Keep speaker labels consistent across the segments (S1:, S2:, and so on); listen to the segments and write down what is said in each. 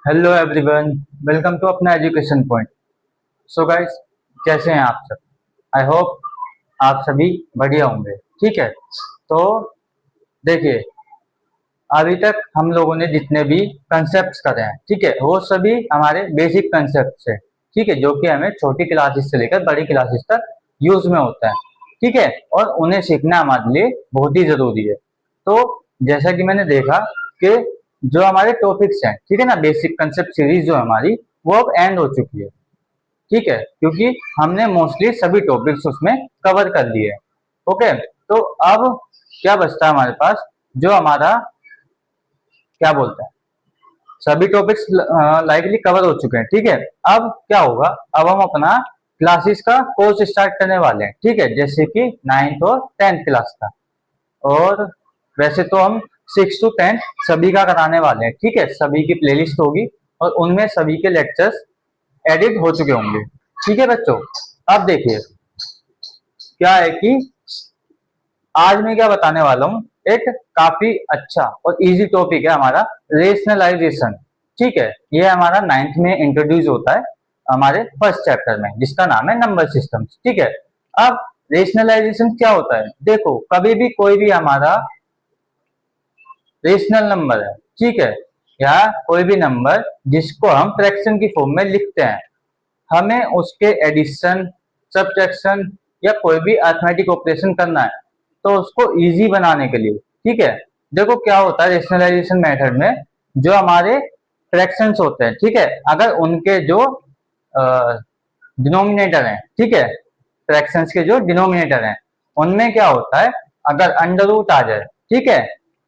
S1: Hello everyone, welcome to अपना education point. So guys, कैसे हैं आप सब? आई होप आप सभी बढ़िया होंगे। ठीक है, तो देखिए, अभी तक हम लोगों ने जितने भी कंसेप्ट करे हैं, ठीक है, वो सभी हमारे बेसिक कंसेप्ट है। ठीक है, जो कि हमें छोटी क्लासेस से लेकर बड़ी क्लासेस तक यूज में होता है। ठीक है, और उन्हें सीखना हमारे लिए बहुत ही जरूरी है। तो जैसा कि मैंने देखा कि जो हमारे टॉपिक्स हैं, ठीक है ना, बेसिक कंसेप्ट सीरीज जो हमारी, वो अब एंड हो चुकी है। ठीक है, क्योंकि हमने मोस्टली सभी टॉपिक्स उसमें कवर कर लिए हैं। ओके, तो अब क्या बचता है हमारे पास? जो हमारा क्या बोलते हैं, सभी टॉपिक्स लाइकली कवर हो चुके हैं। ठीक है, अब क्या होगा? अब हम अपना क्लासेस का कोर्स स्टार्ट करने वाले हैं। ठीक है, जैसे कि 9th और 10th क्लास का। और वैसे तो हम 6 to 10 सभी का कराने वाले हैं। ठीक है, सभी की प्लेलिस्ट होगी और उनमें सभी के लेक्चर्स एडिट हो चुके होंगे। ठीक है बच्चों, अब देखिए क्या है कि आज मैं क्या बताने वाला हूँ, एक काफी अच्छा और इजी टॉपिक है हमारा, रेशनलाइजेशन। ठीक है, ये हमारा 9th में इंट्रोड्यूस होता है हमारे फर्स्ट चैप्टर में, जिसका नाम है नंबर सिस्टम्स। ठीक है, अब रेशनलाइजेशन क्या होता है? देखो, कभी भी कोई भी हमारा रेशनल नंबर है, ठीक है, या कोई भी नंबर जिसको हम फ्रैक्शन की फॉर्म में लिखते हैं, हमें उसके एडिशन, सब्ट्रैक्शन या कोई भी अरिथमेटिक ऑपरेशन करना है। तो उसको इजी बनाने के लिए, ठीक है, देखो क्या होता है रेशनलाइजेशन मेथड में, जो हमारे फ्रैक्शंस होते हैं, ठीक है, अगर उनके जो डिनोमिनेटर हैं, ठीक है, फ्रैक्शंस के जो डिनोमिनेटर हैं, उनमें क्या होता है, अगर अंडर रूट आ जाए, ठीक है,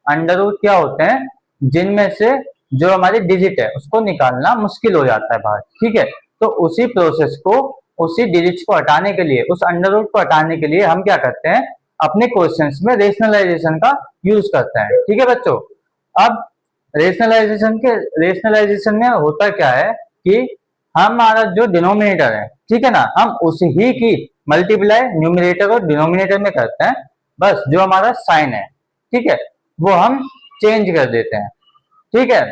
S1: अंडर रूट क्या होते हैं, जिनमें से जो हमारी डिजिट है उसको निकालना मुश्किल हो जाता है बाहर। ठीक है, तो उसी प्रोसेस को, उसी डिजिट्स को हटाने के लिए, उस अंडर रूट को हटाने के लिए हम क्या करते हैं, अपने क्वेश्चंस में रेशनलाइजेशन का यूज करते हैं। ठीक है बच्चों, अब रेशनलाइजेशन में होता क्या है कि हमारा जो डिनोमिनेटर है, ठीक है ना, हम उसी ही की मल्टीप्लाई न्यूमिनेटर और डिनोमिनेटर में करते हैं। बस जो हमारा साइन है, ठीक है, वो हम चेंज कर देते हैं। ठीक है,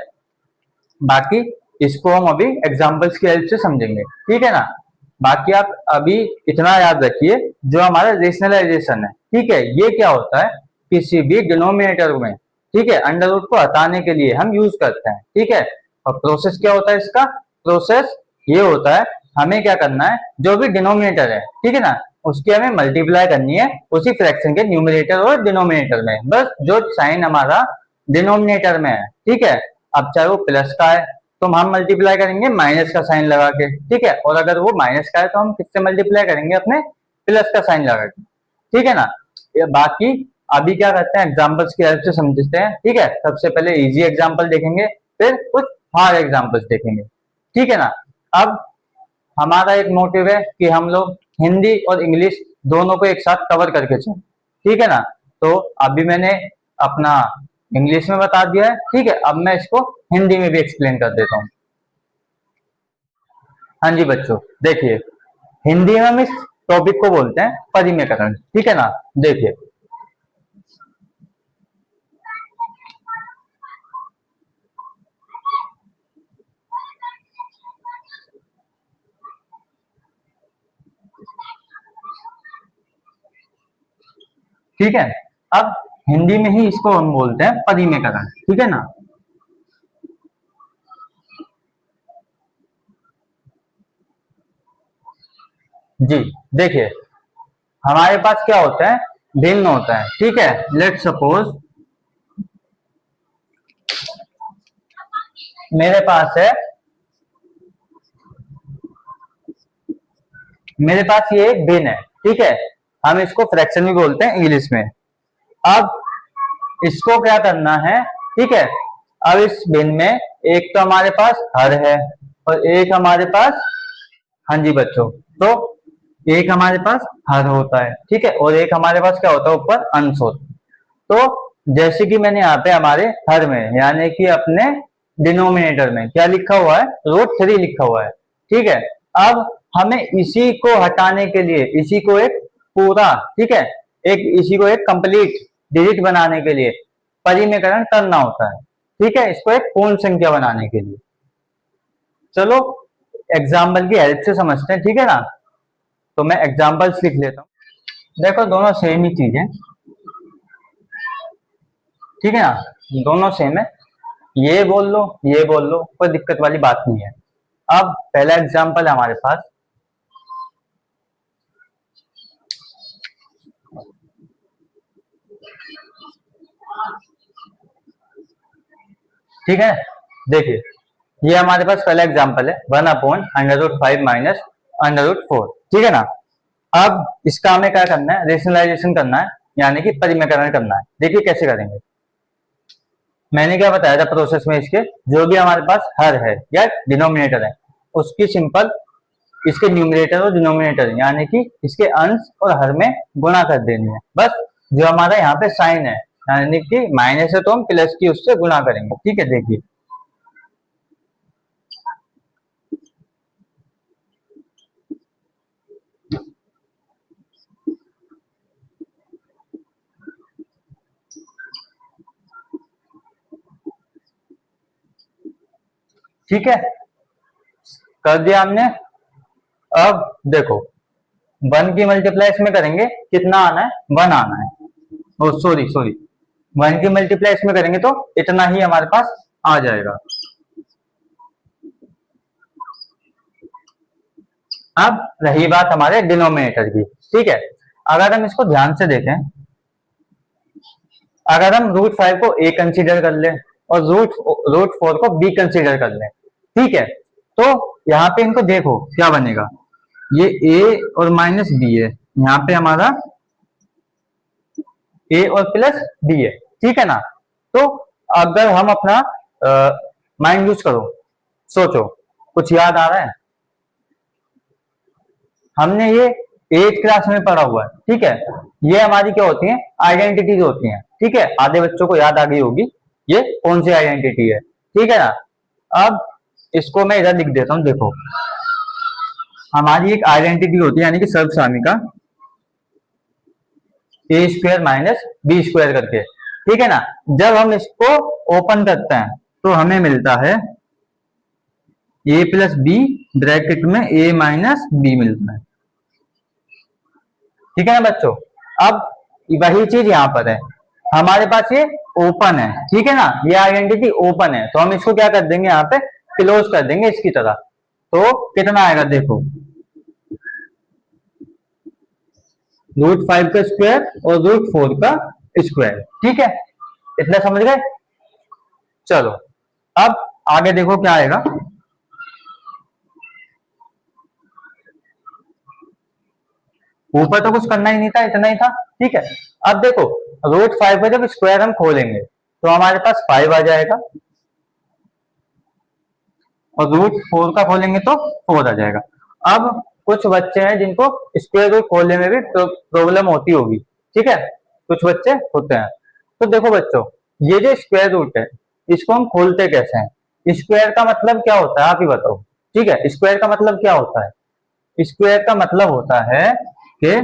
S1: बाकी इसको हम अभी एग्जांपल्स की हेल्प से समझेंगे। ठीक है ना, बाकी आप अभी इतना याद रखिए, जो हमारा रेशनलाइजेशन है, ठीक है, ये क्या होता है, किसी भी डिनोमिनेटर में, ठीक है, अंडर रूट को हटाने के लिए हम यूज करते हैं। ठीक है, और प्रोसेस क्या होता है इसका? प्रोसेस ये होता है, हमें क्या करना है, जो भी डिनोमिनेटर है, ठीक है ना, उसकी हमें मल्टीप्लाई करनी है उसी फ्रैक्शन के न्यूमिनेटर और डिनोमिनेटर में, बस जो साइन हमारा डिनोमिनेटर में है। ठीक है, अब चाहे वो प्लस का है तो हम मल्टीप्लाई करेंगे माइनस का साइन लगा के, ठीक है, और अगर वो माइनस का है तो हम किससे मल्टीप्लाई करेंगे? अपने प्लस का साइन लगा के। ठीक है ना, ये बाकी अभी क्या करते हैं, एग्जांपल्स की हेल्प से समझते हैं। ठीक है, सबसे पहले इजी एग्जांपल देखेंगे, फिर कुछ हार्ड एग्जांपल्स देखेंगे। ठीक है ना, अब हमारा एक मोटिव है कि हम लोग हिंदी और इंग्लिश दोनों को एक साथ कवर करके चलें। ठीक है ना, तो अभी मैंने अपना इंग्लिश में बता दिया है, ठीक है, अब मैं इसको हिंदी में भी एक्सप्लेन कर देता हूँ। हाँ जी बच्चों, देखिए, हिंदी में हम इस टॉपिक को बोलते हैं परिमेयकरण। ठीक है ना, देखिए, ठीक है, अब हिंदी में ही इसको हम बोलते हैं परिमेयकरण। ठीक है ना, जी, देखिए, हमारे पास क्या होता है, भिन्न होता है। ठीक है, लेट सपोज मेरे पास है, मेरे पास ये एक भिन्न है, ठीक है, हम इसको फ्रैक्शन भी बोलते हैं इंग्लिश में। अब इसको क्या करना है, ठीक है, अब इस भिन्न में एक तो हमारे पास हर है और एक हमारे पास, हाँ जी बच्चों, तो एक हमारे पास हर होता है, ठीक है, और एक हमारे पास क्या होता है, ऊपर अंश होता है। तो जैसे कि मैंने यहाँ पे हमारे हर में, यानी कि अपने डिनोमिनेटर में क्या लिखा हुआ है, √3 लिखा हुआ है। ठीक है, अब हमें इसी को हटाने के लिए, इसी को एक पूरा, ठीक है, एक इसी को एक कंप्लीट डिजिट बनाने के लिए परिमेयकरण करना होता है। ठीक है, इसको एक पूर्ण संख्या बनाने के लिए। चलो एग्जाम्पल की हेल्प से समझते हैं, ठीक है ना। तो मैं एग्जाम्पल्स लिख लेता हूँ। देखो दोनों सेम ही चीज है, ठीक है ना, दोनों सेम है। ये बोल लो ये बोल लो, कोई दिक्कत वाली बात नहीं है। अब पहला एग्जाम्पल है हमारे पास, ठीक है। देखिए ये हमारे पास पहला एग्जाम्पल है 1/√5 माइनस √4, ठीक है ना। अब इसका हमें क्या करना है, रेशनलाइजेशन करना है, यानी कि परिमेयकरण करना है। देखिए कैसे करेंगे। मैंने क्या बताया था प्रोसेस में, इसके जो भी हमारे पास हर है या डिनोमिनेटर है उसकी सिंपल इसके न्यूमरेटर और डिनोमिनेटर यानी कि इसके अंश और हर में गुणा कर देनी है। बस जो हमारा यहाँ पे साइन है यानी कि माइनस है तो हम प्लस की उससे गुणा करेंगे, ठीक है। देखिए ठीक है, कर दिया हमने। अब देखो 1 की मल्टीप्लाई इसमें करेंगे, कितना आना है, 1 आना है। ओ सॉरी सॉरी, 1 की मल्टीप्लाई इसमें करेंगे तो इतना ही हमारे पास आ जाएगा। अब रही बात हमारे डिनोमिनेटर की, ठीक है। अगर हम इसको ध्यान से देखें, अगर हम √5 को a कंसीडर कर ले और √4 को b कंसीडर कर ले, ठीक है, तो यहाँ पे इनको देखो क्या बनेगा। ये a और माइनस b है, यहाँ पे हमारा a और प्लस b है, ठीक है ना। तो अगर हम अपना माइंड यूज करो, सोचो कुछ याद आ रहा है। हमने ये 8th क्लास में पढ़ा हुआ है, ठीक है। ये हमारी क्या होती है, आइडेंटिटीज होती हैं, ठीक है। आधे बच्चों को याद आ गई होगी ये कौन सी आइडेंटिटी है, ठीक है ना। अब इसको मैं इधर लिख देता हूं। देखो हमारी एक आइडेंटिटी होती है यानी कि सर्वसामिका a² माइनस b² करके, ठीक है ना। जब हम इसको ओपन करते हैं तो हमें मिलता है a प्लस बी ब्रैकेट में a माइनस बी मिलता है, ठीक है ना बच्चों। अब वही चीज यहाँ पर है, हमारे पास ये ओपन है, ठीक है ना, ये आइडेंटिटी ओपन है तो हम इसको क्या कर देंगे, यहाँ पे क्लोज कर देंगे इसकी तरह। तो कितना आएगा देखो, √5 का स्क्वायर और √4 का स्क्वायर, ठीक है। इतना समझ गए। चलो अब आगे देखो क्या आएगा। ऊपर तो कुछ करना ही नहीं था, इतना ही था, ठीक है। अब देखो √5 का जब स्क्वायर हम खोलेंगे तो हमारे पास 5 आ जाएगा और √4 का खोलेंगे तो 4 आ जाएगा। अब कुछ बच्चे हैं जिनको स्क्वायर रूट खोलने में भी प्रॉब्लम होती होगी, ठीक है, कुछ बच्चे होते हैं। तो देखो बच्चों, ये जो स्क्वायर रूट है इसको हम खोलते कैसे हैं। स्क्वायर का मतलब क्या होता है आप ही बताओ, ठीक है। स्क्वायर का मतलब क्या होता है, स्क्वायर का मतलब होता है कि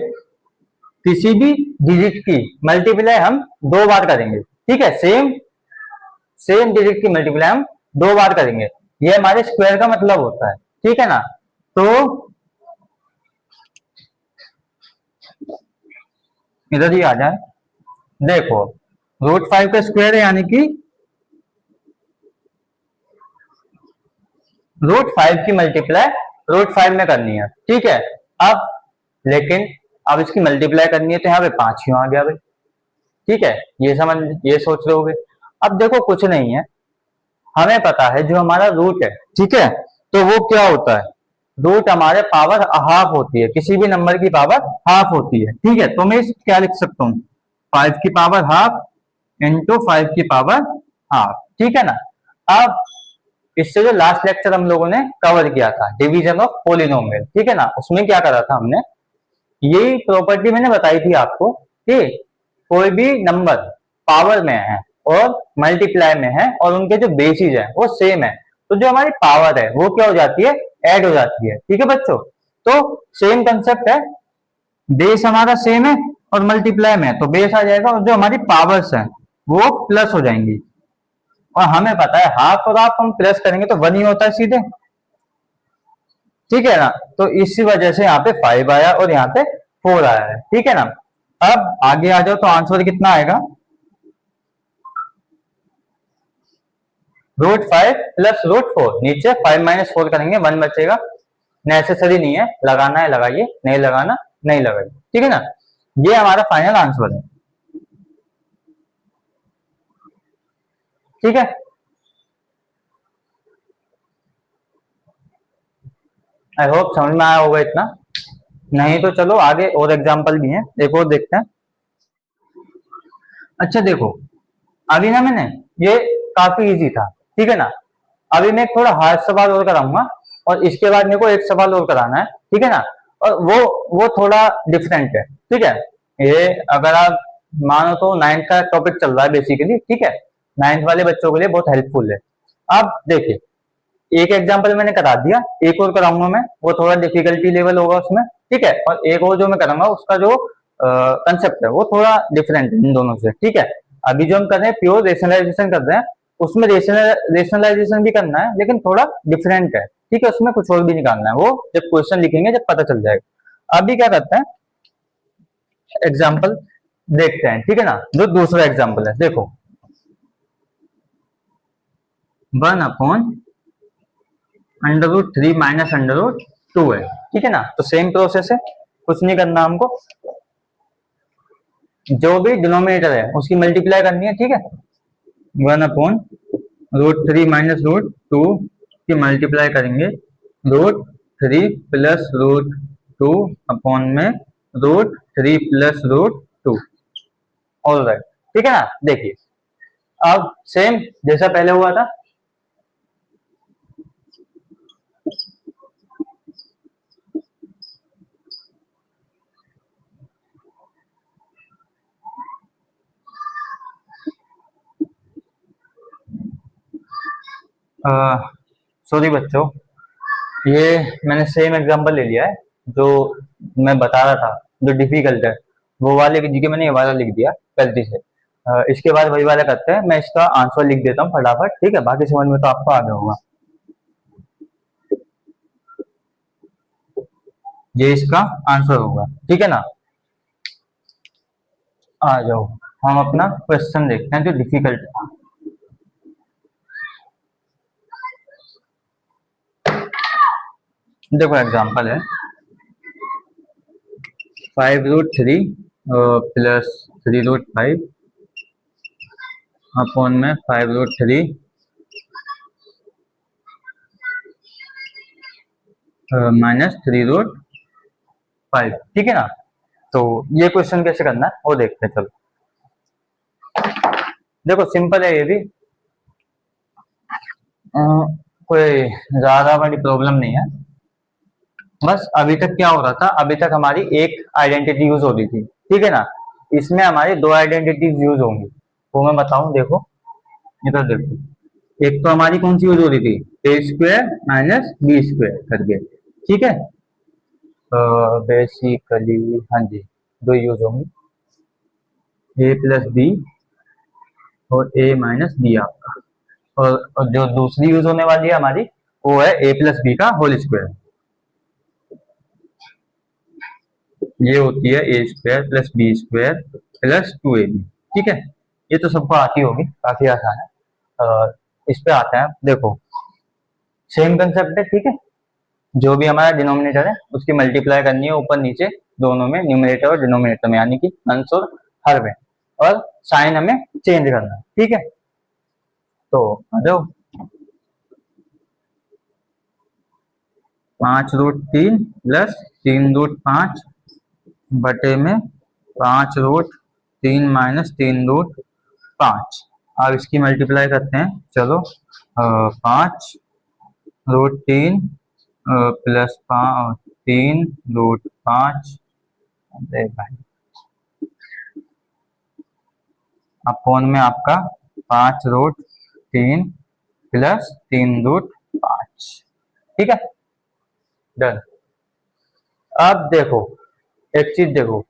S1: किसी भी डिजिट की मल्टीप्लाई हम 2 बार करेंगे, ठीक है। सेम सेम डिजिट की मल्टीप्लाई हम 2 बार करेंगे, ये हमारे स्क्वायर का मतलब होता है, ठीक है ना। तो इधर ही आ जाए, देखो √5 का स्क्वायर है यानी कि √5 की मल्टीप्लाई √5 में करनी है, ठीक है। अब लेकिन अब इसकी मल्टीप्लाई करनी है तो यहाँ पे 5 क्यों आ गया भाई, ठीक है, ये सोच रहे होगे। अब देखो कुछ नहीं है, हमें पता है जो हमारा रूट है, ठीक है, तो वो क्या होता है, रूट हमारे पावर हाफ होती है, किसी भी नंबर की पावर हाफ होती है, ठीक है। तो मैं क्या लिख सकता हूँ, 5 की पावर हाफ इंटू 5 की पावर हाफ, ठीक है ना। अब इससे जो लास्ट लेक्चर हम लोगों ने कवर किया था डिवीजन ऑफ पोलिनोमियल, ठीक है ना, उसमें क्या करा था हमने, यही प्रॉपर्टी मैंने बताई थी आपको कि कोई भी नंबर पावर में है और मल्टीप्लाई में है और उनके जो बेसिस है वो सेम है, तो जो हमारी पावर है वो क्या हो जाती है, ऐड हो जाती है, ठीक है बच्चों। तो सेम कंसेप्ट है, बेस हमारा सेम है और मल्टीप्लाई में है तो बेस आ जाएगा और जो हमारी पावर्स है वो प्लस हो जाएंगी। और हमें पता है हाफ और हाफ हम प्लस करेंगे तो 1 ही होता है सीधे, ठीक है ना। तो इसी वजह से यहाँ पे 5 आया और यहाँ पे 4 आया है, ठीक है ना। अब आगे आ जाओ तो आंसर कितना आएगा, √5 + √4, नीचे 5 - 4 करेंगे 1 बचेगा, नेसेसरी नहीं है, लगाना है लगाइए, नहीं लगाना नहीं लगाइए, ठीक है ना। ये हमारा फाइनल आंसर है, ठीक है। आई होप समझ में आया होगा इतना, नहीं तो चलो आगे और एग्जांपल भी हैं, एक और देखते हैं। अच्छा देखो, अभी ना मैंने ये काफी इजी था, ठीक है ना। अभी मैं एक थोड़ा हार्ड सवाल और कराऊंगा और इसके बाद मेरे को एक सवाल और कराना है, ठीक है ना। और वो थोड़ा डिफरेंट है, ठीक है। ये अगर आप मानो तो 9th का टॉपिक चल रहा है बेसिकली, ठीक है। 9th वाले बच्चों के लिए बहुत हेल्पफुल है। अब देखिए, एक एग्जांपल मैंने करा दिया, एक और कराऊंगा मैं, वो थोड़ा डिफिकल्टी लेवल होगा उसमें, ठीक है। और एक और जो मैं कराऊंगा उसका जो कंसेप्ट है वो थोड़ा डिफरेंट है इन दोनों से, ठीक है। अभी जो हम कर रहे हैं प्योर रेशनलाइजेशन कर रहे हैं, उसमें रेशनलाइजेशन भी करना है लेकिन थोड़ा डिफरेंट है, ठीक है। उसमें कुछ और भी निकालना है, वो जब क्वेश्चन लिखेंगे जब पता चल जाएगा। अभी क्या करते हैं, एग्जाम्पल देखते हैं, ठीक है ना। जो दूसरा एग्जाम्पल है देखो, 1/√3 - √2 है, ठीक है ना। तो सेम प्रोसेस है, कुछ नहीं करना हमको, जो भी डिनोमिनेटर है उसकी मल्टीप्लाई करनी है, ठीक है। 1/√3 - √2 की मल्टीप्लाई करेंगे, √3 + √2 अपॉन में √3 + √2, ऑल राइट, ठीक है ना। देखिए अब सेम जैसा पहले हुआ था, सॉरी बच्चों, ये मैंने सेम एग्जांपल ले लिया है जो मैं बता रहा था, जो डिफिकल्ट है वो वाले जी के मैंने ये वाला लिख दिया गलती से। इसके बाद वही वाला करते हैं, मैं इसका आंसर लिख देता हूँ फटाफट, ठीक है। बाकी समझ में तो आपको आ गया होगा। ये इसका आंसर होगा, ठीक है ना। आ जाओ, हम अपना क्वेश्चन देखते हैं जो डिफिकल्ट था। देखो एग्जांपल है 5√3 + 3√5 अपॉन में 5√3 - 3√5, ठीक है ना। तो ये क्वेश्चन कैसे करना है वो देखते हैं, चलो। देखो सिंपल है ये भी, कोई ज्यादा बड़ी प्रॉब्लम नहीं है। बस अभी तक क्या हो रहा था, अभी तक हमारी एक आइडेंटिटी यूज हो रही थी, ठीक है ना। इसमें हमारी दो आइडेंटिटीज यूज होंगी, वो मैं बताऊं, देखो इधर देखो। एक तो हमारी कौन सी यूज हो रही थी, a² - b² करके, ठीक है। बेसिकली हाँ जी, दो यूज होंगी, a+b और a - b आपका। और जो दूसरी यूज होने वाली है हमारी, वो है a+b का होल स्क्वायर। ये होती है a² + b² + 2ab, ठीक है। ये तो सबको आती होगी, काफी आसान है। इस पे आता है, देखो सेम कंसेप्ट है, ठीक है। जो भी हमारा डिनोमिनेटर है उसकी मल्टीप्लाई करनी है ऊपर नीचे दोनों में, न्यूमरेटर और डिनोमिनेटर में, यानी कि अंश और हर में, और साइन हमें चेंज करना है, ठीक है। तो आ जाओ, 5√3 + 3√5 बटे में 5√3 - 3√5। अब इसकी मल्टीप्लाई करते हैं, चलो। 5√3 + 3√5, अरे भाई, अपॉन में आपका 5√3 + 3√5, ठीक है, डन। अब देखो एक चीज देखो,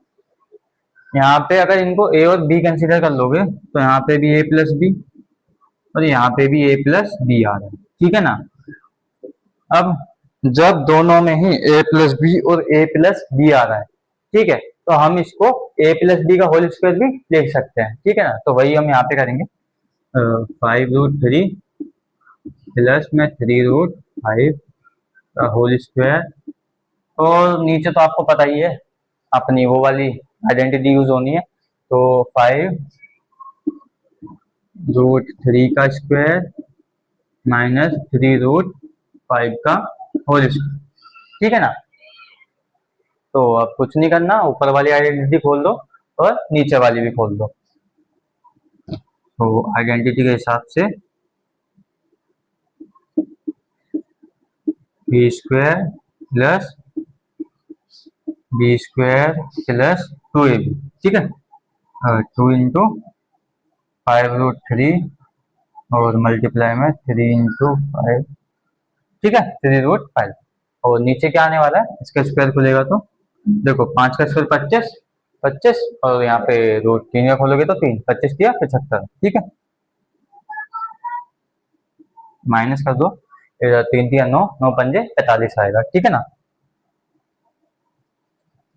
S1: यहाँ पे अगर इनको ए और बी कंसीडर कर लोगे तो यहाँ पे भी a+b और यहाँ पे भी a+b आ रहा है, ठीक है ना। अब जब दोनों में ही a प्लस बी और a प्लस बी आ रहा है, ठीक है, तो हम इसको a प्लस बी का होल स्क्वायर भी लिख सकते हैं, ठीक है ना। तो वही हम यहाँ पे करेंगे, 5√3 प्लस में 3√5 का होल स्क्वायर, और नीचे तो आपको पता ही है अपनी वो वाली आइडेंटिटी यूज होनी है, तो 5√3 का स्क्वायर माइनस 3√5 का होल स्क्वायर, ठीक है ना। तो अब कुछ नहीं करना, ऊपर वाली आइडेंटिटी खोल दो और नीचे वाली भी खोल दो। तो आइडेंटिटी के हिसाब से B square plus B square plus 2ab, ठीक है, 2 × 5√3 और मल्टीप्लाई में 3 × 5, ठीक है, 3√5। और नीचे क्या आने वाला है, इसका स्क्वायर खुलेगा तो देखो 5 का स्क्वायर 25, 25 और यहाँ पे √3 का खोलोगे तो 3, 25 दिया 75, ठीक है, माइनस कर दो, 3 3 9, 9 पंजे 45 आएगा, ठीक है ना।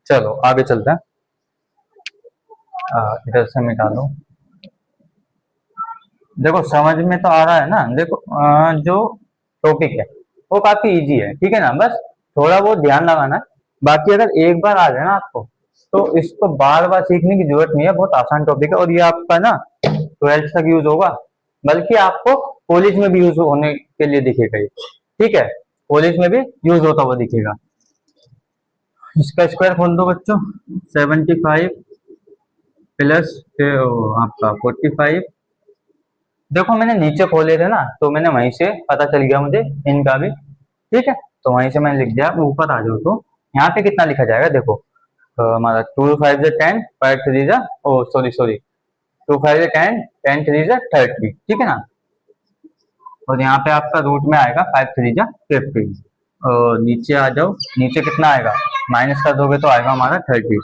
S1: चलो आगे चलते हैं, इधर से मिटा लो। देखो समझ में तो आ रहा है ना, देखो जो टॉपिक है वो काफी इजी है, ठीक है ना, बस थोड़ा वो ध्यान लगाना है। बाकी अगर एक बार आ जाए ना आपको, तो इसको बार बार सीखने की जरूरत नहीं है, बहुत आसान टॉपिक है, और ये आपका ना 12th तक यूज होगा, बल्कि आपको कॉलेज में भी यूज होने के लिए दिखेगा ये, ठीक है, कॉलेज में भी यूज होता हुआ दिखेगा। इसका स्क्वायर खोल दो बच्चों, 75 प्लस आपका 45, देखो मैंने नीचे खोले थे ना, तो मैंने वहीं से पता चल गया मुझे इनका भी, ठीक है, तो वहीं से मैंने लिख दिया। आप ऊपर आ जाओ तो यहाँ पे कितना लिखा जाएगा, देखो हमारा 2 5 10, 5 3 ओ सॉरी सॉरी 2 5 10, 10 3 30, ठीक है ना। और यहाँ पे आपका रूट में आएगा 5 3 15, और नीचे आ जाओ, नीचे कितना आएगा, माइनस कर दोगे तो आएगा हमारा 30,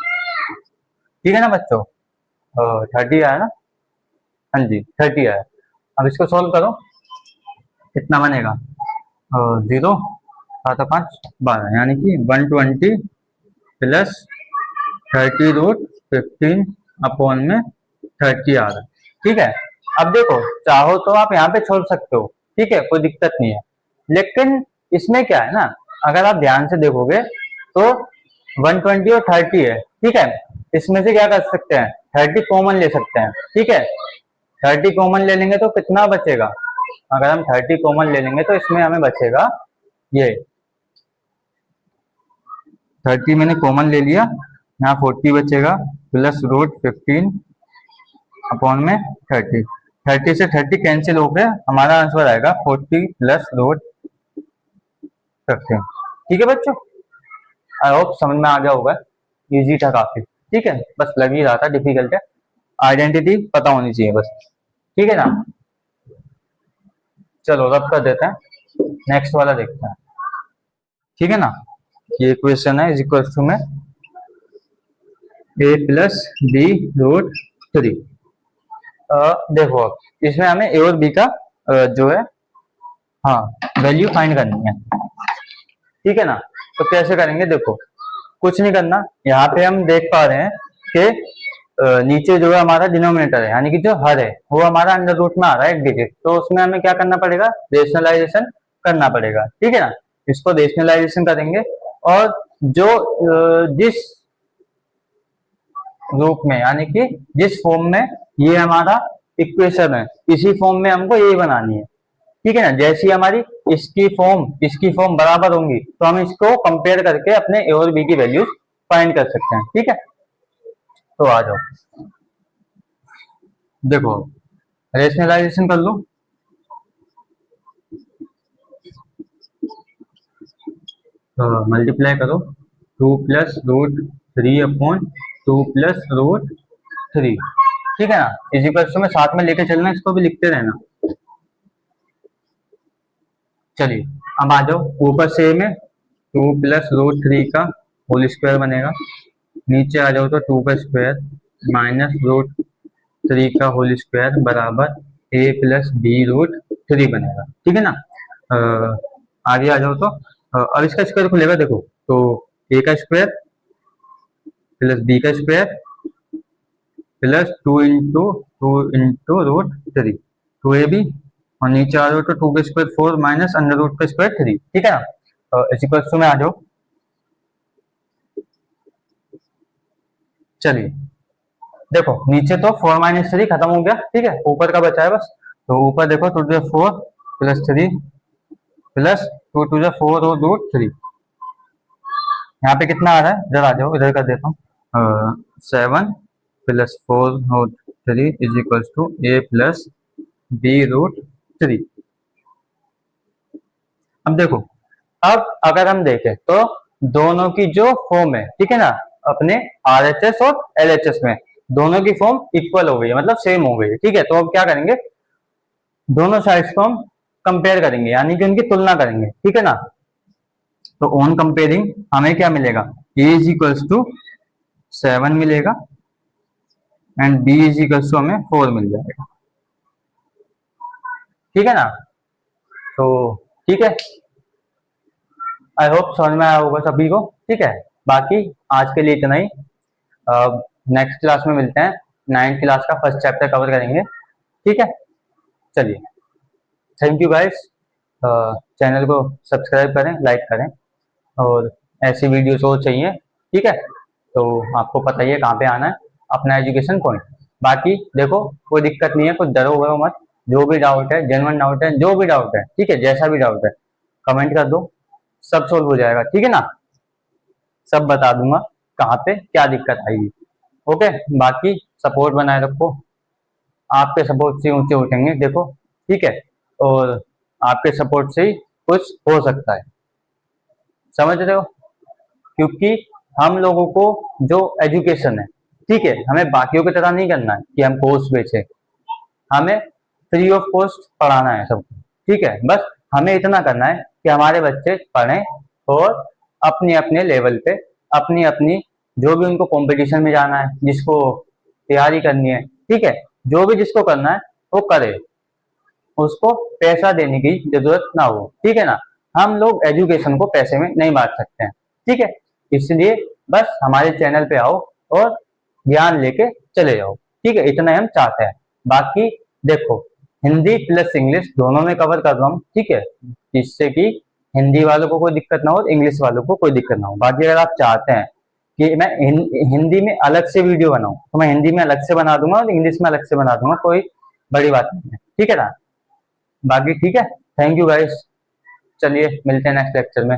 S1: ठीक है ना बच्चों, 30 आया ना, हाँ जी 30 आया। अब इसको सोल्व करो, कितना बनेगा, 0 7 5 12, यानी कि 120 प्लस 30√15 अपॉन में 30 आ रहा है, ठीक है। अब देखो चाहो तो आप यहाँ पे छोड़ सकते हो, ठीक है, कोई दिक्कत नहीं है, लेकिन इसमें क्या है ना, अगर आप ध्यान से देखोगे तो 120 और 30 है, ठीक है, इसमें से क्या कर सकते हैं, 30 कॉमन ले सकते हैं, ठीक है, 30 कॉमन ले लेंगे तो कितना बचेगा, अगर हम 30 कॉमन ले लेंगे तो इसमें हमें बचेगा ये 30 मैंने कॉमन ले लिया, यहाँ 40 बचेगा प्लस √15 अपॉन में 30, 30 से 30 कैंसिल हो गया, हमारा आंसर आएगा 40 प्लस √15, ठीक है बच्चों, आई होप समझ में आ गया होगा, इजी था काफी, ठीक है, बस लग ही रहा था डिफिकल्ट है, आइडेंटिटी पता होनी चाहिए बस, ठीक है ना। चलो रब कर देते हैं, नेक्स्ट वाला देखते हैं, ठीक है ना। ये क्वेश्चन है, इज इक्वल टू में a प्लस बी रूट 3, देखो अब इसमें हमें ए और बी का जो है हाँ वैल्यू फाइंड करनी है, ठीक है ना। तो कैसे करेंगे, देखो कुछ नहीं करना, यहाँ पे हम देख पा रहे हैं कि नीचे जो है हमारा डिनोमिनेटर है, यानी कि जो हर है वो हमारा अंडर रूट में आ रहा है एक डिजिट, तो उसमें हमें क्या करना पड़ेगा, रेशनलाइजेशन करना पड़ेगा, ठीक है ना। इसको रेशनलाइजेशन करेंगे, और जो जिस रूप में, यानी कि जिस फॉर्म में ये हमारा इक्वेशन है, इसी फॉर्म में हमको ये बनानी है, ठीक है ना। जैसी हमारी इसकी फॉर्म बराबर होंगी, तो हम इसको कंपेयर करके अपने ए और बी की वैल्यूज फाइंड कर सकते हैं, ठीक है। तो आ जाओ, देखो रेशनलाइजेशन कर लो, मल्टीप्लाई करो 2 प्लस √3 अपॉन 2 प्लस √3, ठीक है ना, इसी पर में साथ में लेके चलना, इसको भी लिखते रहना। चलिए अब आ जाओ, ऊपर से में 2 प्लस √3 का होल स्क्वायर बनेगा, नीचे आ जाओ तो 2 का स्क्वायर माइनस √3 का होल स्क्वायर बराबर a प्लस बी रूट 3 बनेगा, ठीक है ना। आगे आ जाओ तो अब इसका स्क्वायर खुलेगा देखो, तो ए का स्क्वायर प्लस बी का square plus two into root three, two A B, और नीचे आ जाओ तो टू का square four minus under root का स्क्वायर थ्री, ठीक है ना। इसी क्वेश्चन में आ जाओ। चलिए देखो, नीचे तो फोर माइनस थ्री खत्म हो गया, ठीक है, ऊपर का बचा है बस। तो ऊपर देखो, two two four plus three plus two two four और रूट थ्री। यहाँ पे कितना आ रहा है, इधर आ जाओ, इधर कर देता हूँ। Seven plus four root three is equal to A plus B root three. अब देखो, अब अगर हम देखें तो दोनों की जो फॉर्म है, ठीक है ना, अपने आरएचएस और एलएचएस में दोनों की फॉर्म इक्वल हो गई है, मतलब सेम हो गई है, ठीक है। तो अब क्या करेंगे, दोनों साइड्स को हम कंपेयर करेंगे, यानी कि उनकी तुलना करेंगे, ठीक है ना। तो ऑन कंपेयरिंग हमें क्या मिलेगा, A is equals to seven मिलेगा and B is equals to हमें फोर मिल जाएगा, ठीक है ना। तो ठीक है, आई होप समझ में आया होगा सभी को, ठीक है। बाकी आज के लिए इतना ही। नेक्स्ट क्लास में मिलते हैं, नाइन्थ क्लास का फर्स्ट चैप्टर कवर करेंगे, ठीक है। चलिए, थैंक यू गाइस। चैनल को सब्सक्राइब करें, लाइक करें, और ऐसी वीडियोस और चाहिए, ठीक है। तो आपको पता ही है कहाँ पे आना है, अपना एजुकेशन पॉइंट। बाकी देखो, कोई दिक्कत नहीं है, कुछ डरो वरो मत, जो भी डाउट है, जेन्युइन डाउट है, जो भी डाउट है, ठीक है, जैसा भी डाउट है कमेंट कर दो, सब सोल्व हो जाएगा, ठीक है ना। सब बता दूंगा कहाँ पे क्या दिक्कत आएगी, ओके। बाकी सपोर्ट बनाए रखो, आपके सपोर्ट से ऊंचे उठेंगे, देखो, ठीक है। और आपके सपोर्ट से ही कुछ हो सकता है, समझ रहे हो। क्योंकि हम लोगों को जो एजुकेशन है, ठीक है, हमें बाकियों की तरह नहीं करना है कि हम कोर्स बेचे, हमें फ्री ऑफ कॉस्ट पढ़ाना है सबको, ठीक है। बस हमें इतना करना है कि हमारे बच्चे पढ़ें और अपने अपने लेवल पे, अपनी अपनी, जो भी उनको कंपटीशन में जाना है, जिसको तैयारी करनी है, ठीक है, जो भी जिसको करना है वो करे, उसको पैसा देने की जरूरत ना हो, ठीक है ना। हम लोग एजुकेशन को पैसे में नहीं बांट सकते हैं, ठीक है। इसलिए बस हमारे चैनल पे आओ और ज्ञान लेके चले जाओ, ठीक है, इतना हम चाहते हैं। बाकी देखो, हिंदी प्लस इंग्लिश दोनों में कवर कर रहा हूँ, ठीक है, जिससे कि हिंदी वालों को कोई दिक्कत ना हो, इंग्लिश वालों को कोई दिक्कत ना हो। बाकी अगर आप चाहते हैं कि मैं हिंदी में अलग से वीडियो बनाऊं, तो मैं हिंदी में अलग से बना दूंगा और इंग्लिश में अलग से बना दूंगा, कोई बड़ी बात नहीं है, ठीक है ना। बाकी ठीक है, थैंक यू गाइस। चलिए मिलते हैं नेक्स्ट लेक्चर में।